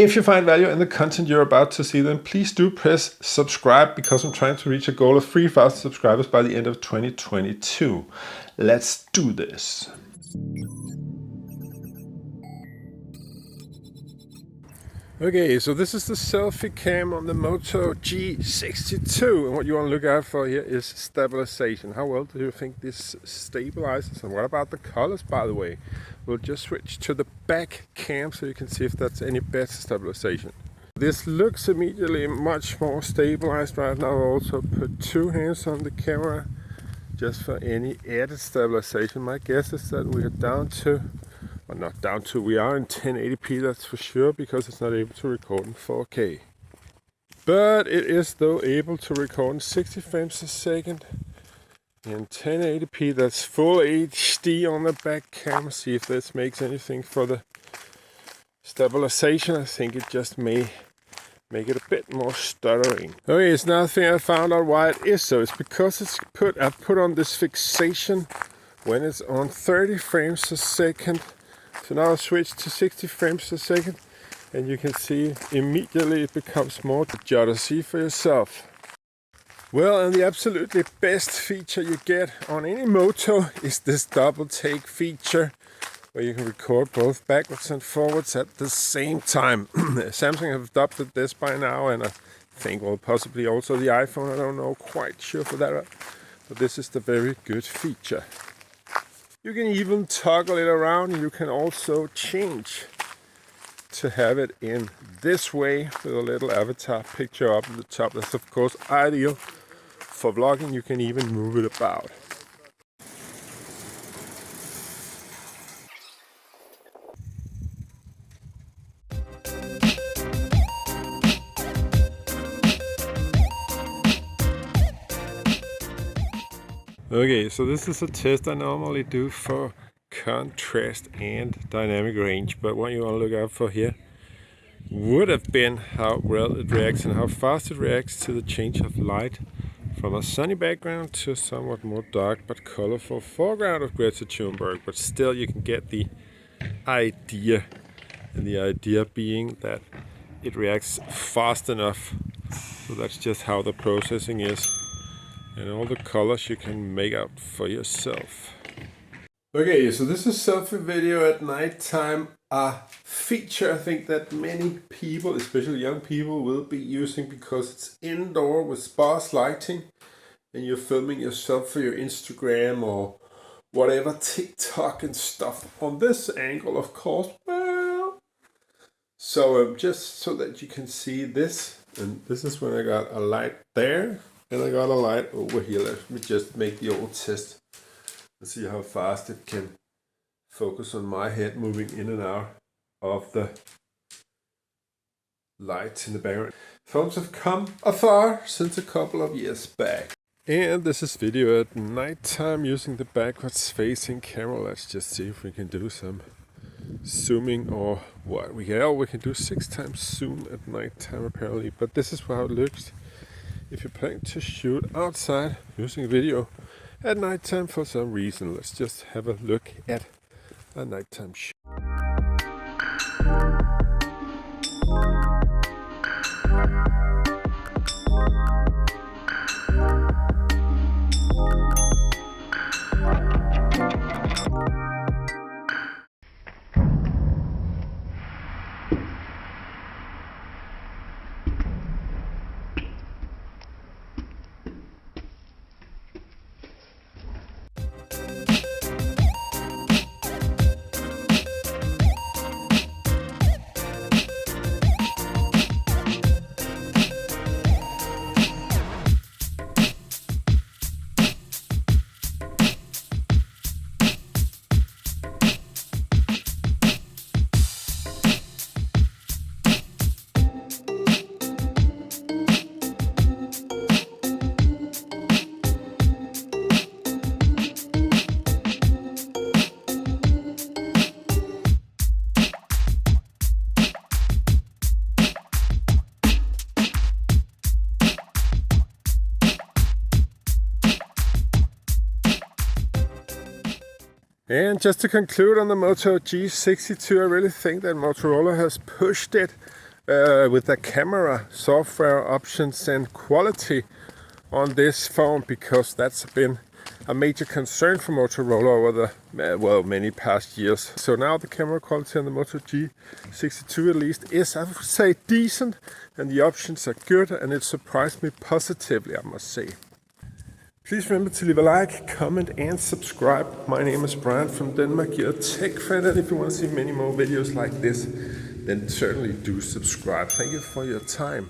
If you find value in the content you're about to see, then please do press subscribe, because I'm trying to reach a goal of 3,000 subscribers by the end of 2022. Let's do this. Okay, so this is the selfie cam on the Moto G62, and what you want to look out for here is stabilization. How well do you think this stabilizes, and what about the colors, by the way? We'll just switch to the back cam so you can see if that's any better stabilization. This looks immediately much more stabilized right now. I'll also put two hands on the camera just for any added stabilization. My guess is that we are down to, well, not down to, we are in 1080p, that's for sure, because it's not able to record in 4K. But it is though able to record in 60 frames a second in 1080p. That's full HD on the back camera. See if this makes anything for the stabilization. I think it just may make it a bit more stuttering. Okay, it's another thing I found out why it is so. It's because I've put on this fixation when it's on 30 frames a second. So now I'll switch to 60 frames a second, and you can see immediately it becomes more to see for yourself. Well, and the absolutely best feature you get on any Moto is this double take feature, where you can record both backwards and forwards at the same time. Samsung have adopted this by now, and I think, well, possibly also the iPhone. I don't know, quite sure for that, but this is the very good feature. You can even toggle it around. You can also change to have it in this way with a little avatar picture up at the top. That's of course ideal for vlogging. You can even move it about. Okay, so this is a test I normally do for contrast and dynamic range, but what you want to look out for here would have been how well it reacts and how fast it reacts to the change of light from a sunny background to a somewhat more dark but colorful foreground of Greta Thunberg. But still you can get the idea, and the idea being that it reacts fast enough. So that's just how the processing is. And all the colors you can make out for yourself. Okay, so this is selfie video at nighttime, a feature I think that many people, especially young people, will be using because it's indoor with sparse lighting, and you're filming yourself for your Instagram or whatever, TikTok and stuff on this angle, of course. Well, so just so that you can see this, and this is when I got a light there. And I got a light over here. Let me just make the old test and see how fast it can focus on my head moving in and out of the lights in the background. Phones have come afar since a couple of years back. And this is video at nighttime using the backwards facing camera. Let's just see if we can do some zooming or what. We can do 6 times zoom at nighttime apparently, but this is how it looks if you're planning to shoot outside using video at nighttime for some reason. Let's just have a look at a nighttime shoot. And just to conclude on the Moto G62, I really think that Motorola has pushed it with the camera, software options and quality on this phone, because that's been a major concern for Motorola over the many past years. So now the camera quality on the Moto G62 at least is, I would say, decent, and the options are good, and it surprised me positively, I must say. Please remember to leave a like, comment and subscribe. My name is Brian from Denmark. You're a tech fan, and if you want to see many more videos like this, then certainly do subscribe. Thank you for your time.